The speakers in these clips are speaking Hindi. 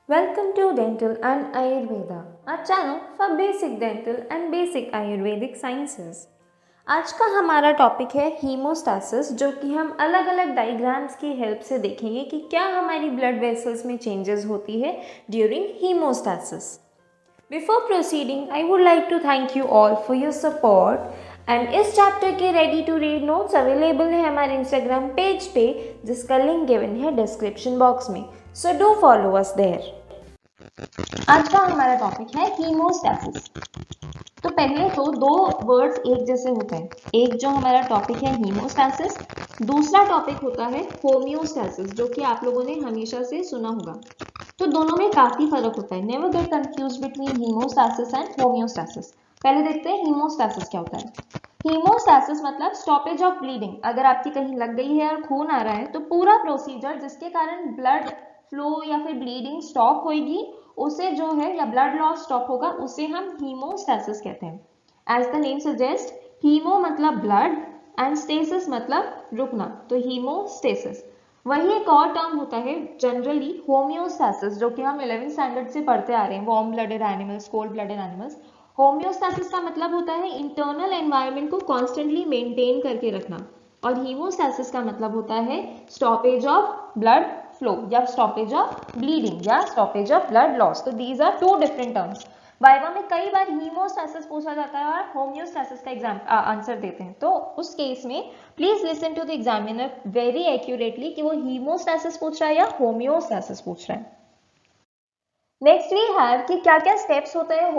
Welcome to Dental and Ayurveda, our channel for basic dental and basic Ayurvedic sciences. आज का हमारा टॉपिक है हीमोस्टैसिस, जो कि हम अलग अलग डायग्राम्स की हेल्प से देखेंगे कि क्या हमारी ब्लड वेसल्स में चेंजेस होती है during haemostasis. Before proceeding I would like to thank you all for your support and इस चैप्टर के ready to read notes available है हमारे इंस्टाग्राम पेज पे, जिसका लिंक गिवन है डिस्क्रिप्शन बॉक्स में. So do follow us there. आज का हमारा टॉपिक है हीमोस्टैसिस. तो पहले तो दो वर्ड्स एक जैसे होते हैं. एक जो हमारा टॉपिक है हीमोस्टैसिस, दूसरा टॉपिक होता है होम्योस्टैसिस, जो कि आप लोगों ने हमेशा से सुना होगा. तो दोनों में काफी फर्क होता है. Never get confuse between haemostasis and homeostasis. पहले देखते हैं हीमोस्टैसिस क्या होता है. हीमोस्टैसिस मतलब स्टॉपेज ऑफ ब्लीडिंग. अगर आपकी कहीं लग गई है और खून आ रहा है तो पूरा प्रोसीजर जिसके कारण ब्लड फ्लो या फिर ब्लीडिंग स्टॉप होगी, उसे जो है या ब्लड लॉस स्टॉप होगा, उसे हम हीमोस्टैसिस कहते हैं. As the name suggest, haemo मतलब ब्लड एंड स्टेसिस मतलब रुकना, तो हीमोस्टेसिस. वही एक और टर्म होता है जनरली होम्योस्टैसिस, जो कि हम 11th स्टैंडर्ड से पढ़ते आ रहे हैं. Warm blooded animals, cold blooded animals. Homeostasis का मतलब होता है इंटरनल एनवायरनमेंट को कॉन्स्टेंटली मेंटेन करके रखना, और हीमोस्टैसिस का मतलब होता है स्टॉपेज ऑफ ब्लड फ्लो या स्टॉपेज ऑफ ब्लीडिंग या स्टॉपेज ऑफ ब्लड लॉस. तो these are two different terms. Viva में कई बार हीमोस्टैसिस पूछा जाता है और होम्योस्टैसिस का आंसर देते हैं. तो उस केस में please listen to the examiner very accurately कि वो हीमोस्टैसिस पूछ रहा है या होम्योस्टैसिस पूछ रहा है. नेक्स्ट वी हैव कि क्या क्या स्टेप्स होते हैं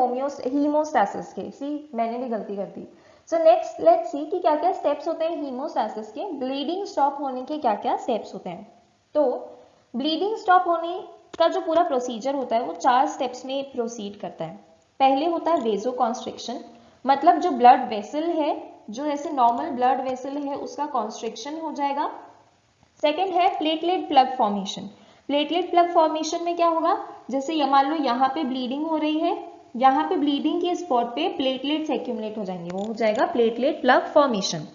हीमोस्टैसिस के. मैंने भी गलती कर दी. सो नेक्स्ट लेट्स सी कि क्या क्या स्टेप्स होते हैं हीमोस्टैसिस के. ब्लीडिंग स्टॉप होने के क्या क्या स्टेप्स होते हैं. तो ब्लीडिंग स्टॉप होने का जो पूरा प्रोसीजर होता है वो 4 स्टेप्स में प्रोसीड करता है. पहले होता है वेजो कॉन्स्ट्रिक्शन, मतलब जो ब्लड वेसल है, जो ऐसे नॉर्मल ब्लड वेसल है, उसका कॉन्स्ट्रिक्शन हो जाएगा. सेकेंड है platelet plug formation. Platelet plug formation में क्या होगा, जैसे मान लो यहाँ पे ब्लीडिंग हो रही है, यहाँ पे ब्लीडिंग के स्पॉट पे प्लेटलेट्स एक्यूमुलेट हो जाएंगे, वो हो जाएगा प्लेटलेट प्लग फॉर्मेशन.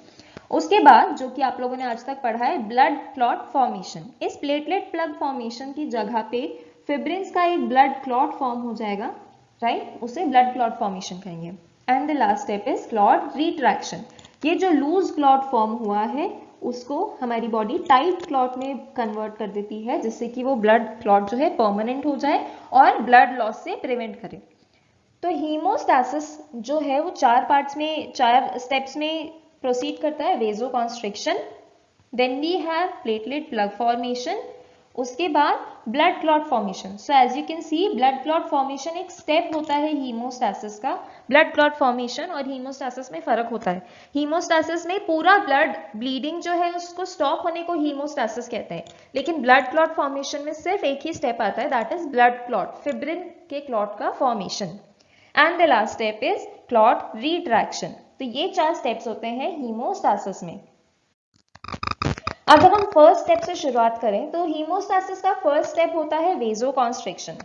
उसके बाद जो कि आप लोगों ने आज तक पढ़ा है ब्लड क्लॉट फॉर्मेशन. इस प्लेटलेट प्लग फॉर्मेशन की जगह पे फिब्रिन्स का एक ब्लड क्लॉट फॉर्म हो जाएगा, राइट, उसे ब्लड क्लॉट फॉर्मेशन कहेंगे. And the last step is clot retraction. ये जो लूज क्लॉट फॉर्म हुआ है उसको हमारी बॉडी टाइट क्लॉट में कन्वर्ट कर देती है, जिससे कि वो ब्लड क्लॉट जो है परमानेंट हो जाए और ब्लड लॉस से प्रिवेंट करे. तो हीमोस्टैसिस जो है वो 4 पार्ट्स में, 4 स्टेप्स में प्रोसीड करता है. Vasoconstriction, then we have platelet plug formation, उसके बाद blood clot formation. So as you can see blood clot formation एक स्टेप होता है हीमोस्टैसिस का. ब्लड क्लॉट फॉर्मेशन और हीमोस्टैसिस में फर्क होता है. हीमोस्टैसिस में पूरा ब्लड ब्लीडिंग जो है उसको स्टॉप होने को हीमोस्टैसिस कहते हैं, लेकिन ब्लड क्लॉट फॉर्मेशन में सिर्फ एक ही स्टेप आता है, that is blood clot, fibrin के क्लॉट का formation. And the last step is clot retraction. तो ये 4 स्टेप्स होते हैं हीमोस्टैसिस में. अगर हम फर्स्ट स्टेप से शुरुआत करें तो हीमोस्टैसिस का फर्स्ट स्टेप होता है वेजो कॉन्स्ट्रिक्शन.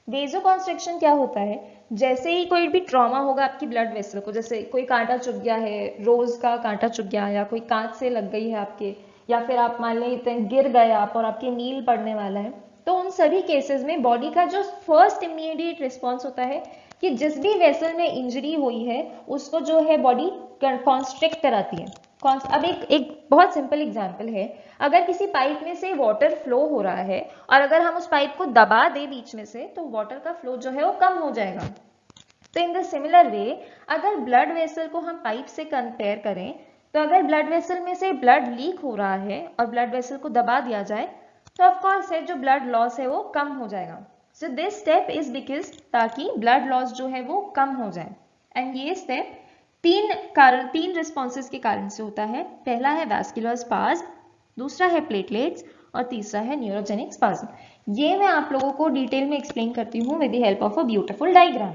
वेजो कॉन्स्ट्रिक्शन क्या होता है, जैसे ही कोई भी ट्रॉमा होगा आपकी ब्लड वेसल को, जैसे कोई कांटा चुभ गया है, रोज का कांटा चुभ गया, या कोई कांच से लग गई है आपके, या फिर आप मान लें गिर गए आप और आपके नील पड़ने वाला है, तो उन सभी केसेस में बॉडी का जो फर्स्ट इमीडिएट रिस्पॉन्स होता है कि जिस भी वेसल में इंजरी हुई है उसको जो है बॉडी कॉन्स्ट्रिक्ट कराती है. अब एक बहुत सिंपल एग्जांपल है, अगर किसी पाइप में से वाटर फ्लो हो रहा है और अगर हम उस पाइप को दबा दें बीच में से, तो वाटर का फ्लो जो है वो कम हो जाएगा. तो इन द सिमिलर वे अगर ब्लड वेसल को हम पाइप से कंपेयर करें, तो अगर ब्लड वेसल में से ब्लड लीक हो रहा है और ब्लड वेसल को दबा दिया जाए, तो ऑफकोर्स है जो ब्लड लॉस है वो कम हो जाएगा. So this step is because ताकि ब्लड लॉस जो है वो कम हो जाए. एंड ये स्टेप 3 रिस्पॉन्सेज के कारण से होता है. पहला है वैस्कुलर स्पाज्म, दूसरा है प्लेटलेट्स और तीसरा है न्यूरोजेनिक स्पाज्म. ये मैं आप लोगों को डिटेल में एक्सप्लेन करती हूँ with the help of a beautiful diagram.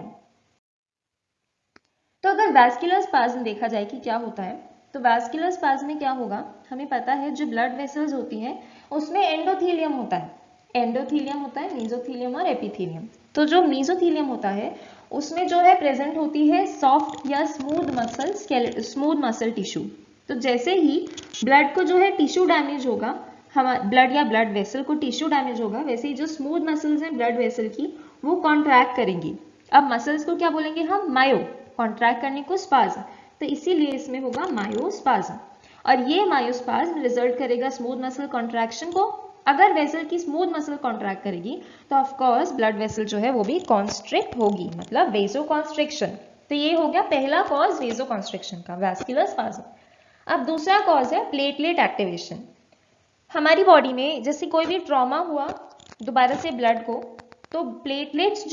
तो अगर वैस्कुलर स्पाज्म देखा जाए कि क्या होता है, तो वैस्कुलर स्पाज्म में क्या होगा, हमें पता है जो ब्लड वेसल्स होती हैं उसमें एंडोथीलियम होता है. एंडोथीलियम होता है, मेसोथीलियम और एपिथीलियम. तो जो मेसोथीलियम होता है उसमें जो है प्रेजेंट होती है सॉफ्ट या स्मूथ मसल टिश्यू. तो जैसे ही ब्लड को जो है टिश्यू डैमेज होगा ब्लड या ब्लड वेसल को टिश्यू डैमेज होगा, वैसे ही जो स्मूथ मसल्स हैं ब्लड वेसल की वो कॉन्ट्रैक्ट करेंगी। अब मसल्स को क्या बोलेंगे हम? मायो, कॉन्ट्रैक्ट करने को स्पाज्म, तो इसीलिए इसमें होगा मायोस्पाज्म। और ये मायोस्पाज्म रिजल्ट करेगा स्मूथ मसल कॉन्ट्रैक्शन को। अगर वेसल की स्मूथ मसल कॉन्ट्रैक्ट करेगी तो ऑफ कोर्स ब्लड वेसल जो है वो भी कॉन्स्ट्रिक्ट होगी, मतलब वेसो कॉन्स्ट्रिक्शन। तो ये हो गया पहला कॉज वेसो कॉन्स्ट्रिक्शन का, वैस्कुलर स्पाज्म। अब दूसरा कॉज है प्लेटलेट एक्टिवेशन। हमारी बॉडी में जैसे कोई भी ट्रॉमा हुआ दोबारा से ब्लड को, तो प्लेटलेट्स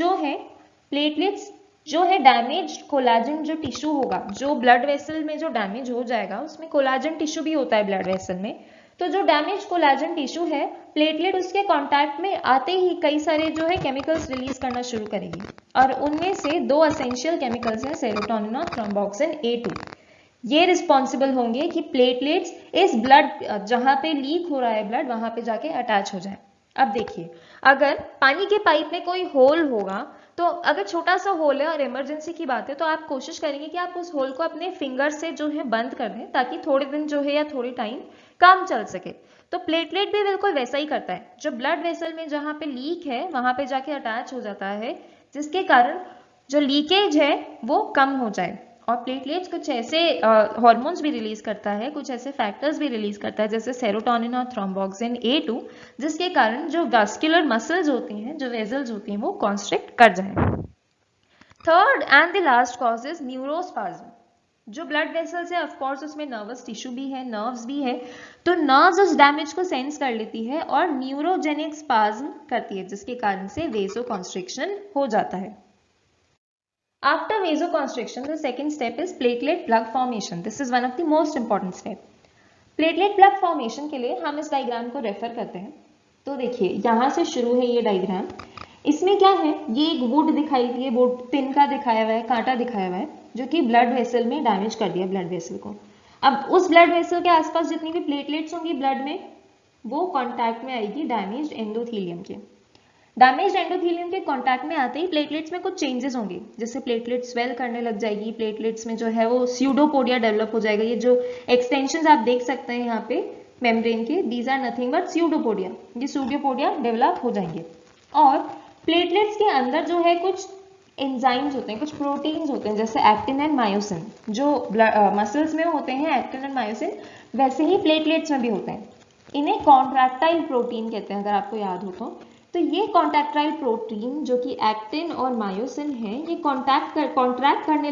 जो है डैमेज कोलाजन जो टिश्यू होगा, जो ब्लड वेसल में जो डैमेज हो जाएगा उसमें कोलाजन टिश्यू भी होता है ब्लड वेसल में, तो जो डैमेज कोलाजन टिश्यू है प्लेटलेट उसके कांटेक्ट में आते ही कई सारे जो है केमिकल्स रिलीज करना शुरू करेगी, और उनमें से दो एसेंशियल केमिकल्स हैं सेरोटोनिन और थ्रोम्बोक्सिन A2। ये रिस्पॉन्सिबल होंगे कि प्लेटलेट्स इस ब्लड जहां पे लीक हो रहा है ब्लड वहां पे जाके अटैच हो जाए। अब देखिए, अगर पानी के पाइप में कोई होल होगा, तो अगर छोटा सा होल है और इमरजेंसी की बात है तो आप कोशिश करेंगे कि आप उस होल को अपने फिंगर से जो है बंद कर दें, ताकि थोड़े दिन जो है या थोड़ी टाइम काम चल सके। तो प्लेटलेट भी बिल्कुल वैसा ही करता है, जो ब्लड वेसल में जहां पे लीक है वहां पे जाके अटैच हो जाता है, जिसके कारण जो लीकेज है वो कम हो जाए। और प्लेटलेट्स कुछ ऐसे हार्मोन्स भी रिलीज करता है, कुछ ऐसे फैक्टर्स भी रिलीज करता है जैसे सेरोटोनिन और थ्रोम्बोक्सिन A2, जिसके कारण जो वैस्कुलर मसल्स होती हैं, जो वेजल्स होती हैं, वो कॉन्स्ट्रिक्ट कर जाए। Third and the last cause is neurospasm. जो ब्लड वेसल्स है ऑफ कोर्स उसमें नर्वस टिश्यू भी है, नर्व्स भी है, तो नर्व्स उस डैमेज को सेंस कर लेती है और न्यूरोजेनिक स्पाज्म करती है, जिसके कारण से वेसो कॉन्स्ट्रिक्शन हो जाता है। After vasoconstriction, the second step is platelet plug formation. This is one of the most important step. Platelet plug formation के लिए हम इस डायग्राम को रेफर करते हैं। तो देखिए यहाँ से शुरू है ये डायग्राम। इसमें क्या है, ये एक वुड दिखाई दी है, वुड तिनका दिखाया हुआ है, कांटा दिखाया हुआ है, जो कि ब्लड वेसल में डैमेज कर दिया ब्लड वेसल को। अब उस ब्लड वेसल के आसपास जितनी भी प्लेटलेट्स होंगी ब्लड में, वो कॉन्टैक्ट में आएगी डैमेज्ड एंडोथीलियम के। डैमेज एंडोथीलियम के कांटेक्ट में आते ही प्लेटलेट्स में कुछ चेंजेस होंगे, जैसे प्लेटलेट स्वेल करने लग जाएगी, प्लेटलेट्स में जो है वो स्यूडोपोडिया डेवलप हो जाएगा। ये जो एक्सटेंशंस आप देख सकते हैं यहाँ पे मेम्ब्रेन के, these are nothing but pseudopodia, ये स्यूडोपोडिया डेवलप हो जाएंगे। और प्लेटलेट्स के अंदर जो है कुछ एंजाइम्स होते हैं, कुछ प्रोटीन्स होते हैं, जैसे एक्टिन एंड मायोसिन। जो मसल्स में होते हैं एक्टिन एंड मायोसिन, वैसे ही प्लेटलेट्स में भी होते हैं। इन्हें कॉन्ट्रैक्टाइल प्रोटीन कहते हैं, अगर आपको याद हो तो ये कॉन्ट्रैक्टाइल प्रोटीन जो कि एक्टिन और मायोसिन है, ये कॉन्ट्रैक्ट करने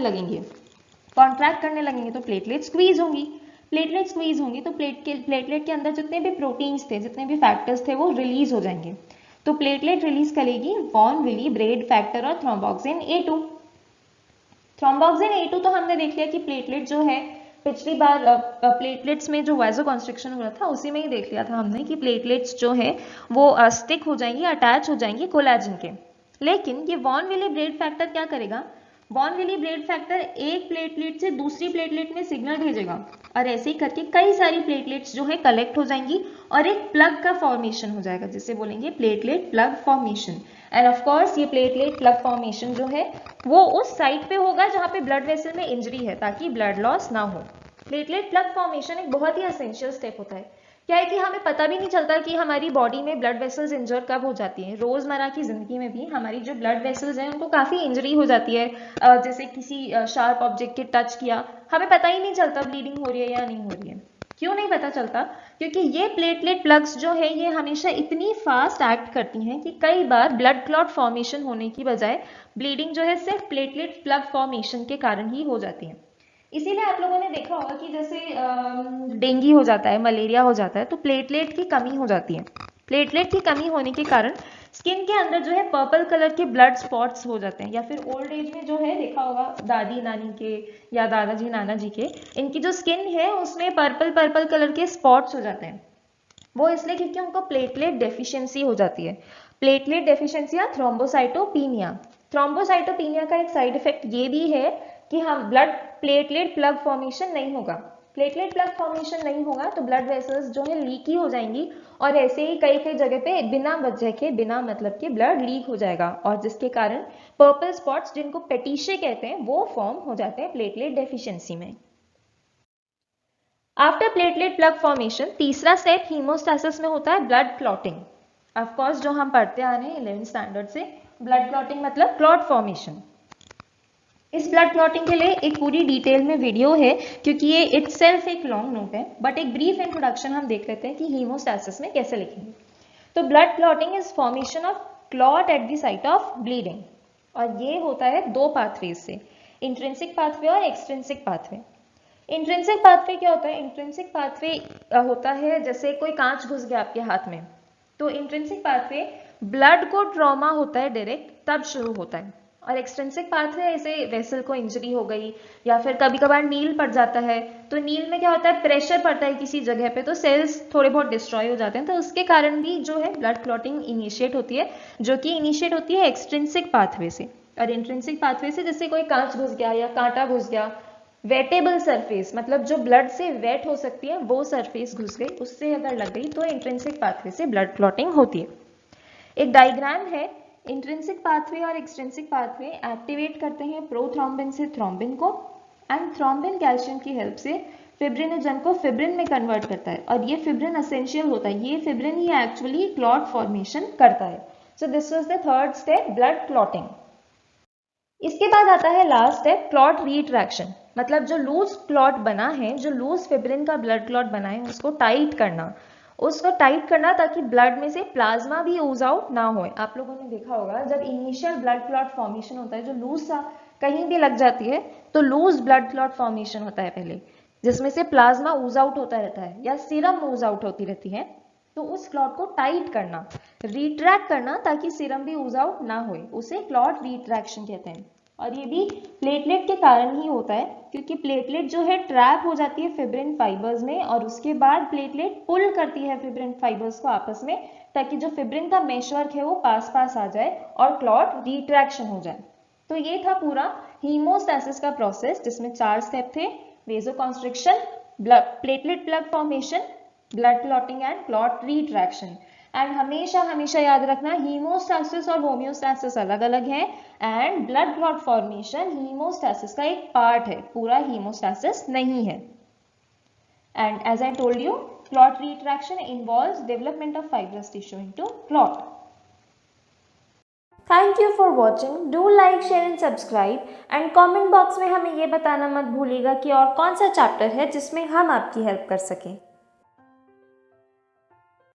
लगेंगे तो प्लेटलेट स्क्वीज होंगी। तो प्लेटलेट के अंदर जितने भी प्रोटीन्स थे, जितने भी फैक्टर्स थे, वो रिलीज हो जाएंगे। तो प्लेटलेट रिलीज करेगी वॉन विली ब्रेड फैक्टर और थ्रोम्बोक्सिन A2। थ्रोम्बोक्सिन A2 तो हमने देख लिया कि प्लेटलेट जो है, पिछली बार प्लेटलेट्स में जो वाइजो कॉन्स्ट्रिक्शन हुआ था उसी में ही देख लिया था हमने कि प्लेटलेट्स जो है वो स्टिक हो जाएंगी, अटैच हो जाएंगी कोलेजन के। लेकिन ये वॉन विली ब्रेड फैक्टर क्या करेगा, वॉन विली ब्रेड फैक्टर एक प्लेटलेट से दूसरी प्लेटलेट में सिग्नल भेजेगा, और ऐसे ही करके कई सारी प्लेटलेट्स जो है कलेक्ट हो जाएंगी और एक प्लग का फॉर्मेशन हो जाएगा, जिसे बोलेंगे platelet plug formation. End of course ये प्लेटलेट प्लग फॉर्मेशन जो है वो उस साइट पे होगा जहां पे ब्लड वेसल में इंजरी है, ताकि ब्लड लॉस ना हो। प्लेटलेट प्लग फॉर्मेशन एक बहुत ही एसेंशियल स्टेप होता है। क्या है कि हमें पता भी नहीं चलता कि हमारी बॉडी में ब्लड वेसल्स इंजर कब हो जाती हैं। रोजमर्रा की जिंदगी में भी हमारी जो ब्लड वेसल्स हैं उनको काफी इंजरी हो जाती है, जैसे किसी शार्प ऑब्जेक्ट के टच किया, हमें पता ही नहीं चलता ब्लीडिंग हो रही है या नहीं हो रही है। क्यों नहीं पता चलता? क्योंकि ये प्लेटलेट प्लग्स जो है ये हमेशा इतनी फास्ट एक्ट करती हैं कि कई बार ब्लड क्लॉट फॉर्मेशन होने की बजाय ब्लीडिंग जो है सिर्फ प्लेटलेट प्लग फॉर्मेशन के कारण ही हो जाती है। इसीलिए आप लोगों ने देखा होगा कि जैसे डेंगू हो जाता है, मलेरिया हो जाता है, तो प्लेटलेट की कमी हो जाती है। प्लेटलेट की कमी होने के कारण स्किन के अंदर जो है पर्पल कलर के ब्लड स्पॉट्स हो जाते हैं, या फिर ओल्ड एज में जो है देखा होगा दादी नानी के या दादाजी नाना जी के, इनकी जो स्किन है उसमें पर्पल कलर के स्पॉट्स हो जाते हैं। वो इसलिए क्योंकि उनको प्लेटलेट डेफिशिएंसी हो जाती है। प्लेटलेट डेफिशिएंसी या थ्रोम्बोसाइटोपिनिया। थ्रोम्बोसाइटोपिनिया का एक साइड इफेक्ट ये भी है कि हम ब्लड प्लेटलेट प्लग फॉर्मेशन नहीं होगा। प्लेटलेट प्लग फॉर्मेशन नहीं होगा तो ब्लड वेसल्स जो है लीकी हो जाएंगी, और ऐसे ही कई कई जगह पे बिना वजह के, बिना मतलब के ब्लड लीक हो जाएगा, और जिसके कारण पर्पल स्पॉट्स, जिनको पेटिशे कहते हैं, वो फॉर्म हो जाते हैं प्लेटलेट डेफिशिएंसी में। आफ्टर प्लेटलेट प्लग फॉर्मेशन तीसरा स्टेप हीमोस्टैसिस में होता है ब्लड क्लॉटिंग। ऑफ कोर्स जो हम पढ़ते आ रहे हैं 11th स्टैंडर्ड से, ब्लड क्लॉटिंग मतलब क्लॉट फॉर्मेशन। इस ब्लड क्लॉटिंग के लिए एक पूरी डिटेल में वीडियो है, क्योंकि ये इटसेल्फ एक लॉन्ग नोट है, बट एक ब्रीफ इंट्रोडक्शन हम देख लेते हैं कि हीमोस्टैसिस में कैसे लिखेंगे। तो blood clotting is formation of clot at the site of bleeding, और ये होता है दो पाथवेज से, इंट्रिंसिक पाथवे और एक्सट्रिंसिक पाथवे। इंट्रिंसिक पाथवे क्या होता है? इंट्रिंसिक पाथवे होता है जैसे कोई कांच घुस गया आपके हाथ में, तो इंट्रिंसिक पाथवे ब्लड को ट्रॉमा होता है डायरेक्ट तब शुरू होता है, और एक्सट्रिंसिक पाथवे ऐसे वेसल को इंजरी हो गई या फिर कभी कभार नील पड़ जाता है, तो नील में क्या होता है, प्रेशर पड़ता है किसी जगह पे तो सेल्स थोड़े बहुत डिस्ट्रॉय हो जाते हैं, तो उसके कारण भी जो है ब्लड क्लॉटिंग इनिशिएट होती है, जो कि इनिशिएट होती है एक्सट्रिंसिक पाथवे से। और इंट्रिंसिक पाथवे से जैसे कोई कांच घुस गया या कांटा घुस गया, वेटेबल सरफेस मतलब जो ब्लड से वेट हो सकती है वो सरफेस घुस गई, उससे अगर लग गई तो इंट्रिंसिक पाथवे से ब्लड क्लॉटिंग होती है। एक डायग्राम है, इंट्रिंसिक पाथवे और एक्सट्रिंसिक पाथवे एक्टिवेट करते हैं प्रोथ्रोम्बिन से थ्रोम्बिन को, एंड थ्रोम्बिन कैल्शियम की हेल्प से फिब्रिनोजन को फिब्रिन में कन्वर्ट करता है, और ये फिब्रिन एसेंशियल होता है, ये फिब्रिन ही एक्चुअली क्लॉट फॉर्मेशन करता है। So this was the third step, blood clotting. इसके बाद आता है लास्ट स्टेप, क्लॉट रिट्रैक्शन, मतलब जो लूज क्लॉट बना है, जो लूज फिब्रिन का ब्लड क्लॉट बना है, उसको टाइट करना, उसको टाइट करना ताकि ब्लड में से प्लाज्मा भी ऊज आउट ना हो। आप लोगों ने देखा होगा जब इनिशियल ब्लड क्लॉट फॉर्मेशन होता है, जो लूज सा कहीं भी लग जाती है तो लूज ब्लड क्लॉट फॉर्मेशन होता है पहले, जिसमें से प्लाज्मा ऊज आउट होता रहता है या सीरम ऊज आउट होती रहती है, तो उस क्लॉट को टाइट करना, रिट्रैक्ट करना ताकि सीरम भी ऊज आउट ना हो, उसे क्लॉट रिट्रैक्शन कहते हैं। और ये भी प्लेटलेट के कारण ही होता है, क्योंकि प्लेटलेट जो है ट्रैप हो जाती है फिब्रिन फाइबर्स में, और उसके बाद प्लेटलेट पुल करती है फिब्रिन फाइबर्स को आपस में, ताकि जो फिब्रिन का मेशवर्क है वो पास पास आ जाए और क्लॉट रिट्रैक्शन हो जाए। तो ये था पूरा हीमोस्टैसिस का प्रोसेस, जिसमें 4 स्टेप थे, vasoconstriction, platelet plug formation, blood clotting and clot retraction. And हमेशा हमेशा याद रखना, हीमोस्टैसिस और होम्योस्टैसिस अलग अलग हैं, and blood clot formation haemostasis का एक पार्ट है, पूरा हीमोस्टैसिस नहीं है। And as I told you, clot retraction involves development of fibrous tissue into clot. Thank you for watching, do like, share and subscribe, and comment box में हमें ये बताना मत भूलिएगा कि और कौन सा चैप्टर है जिसमें हम आपकी हेल्प कर सकें।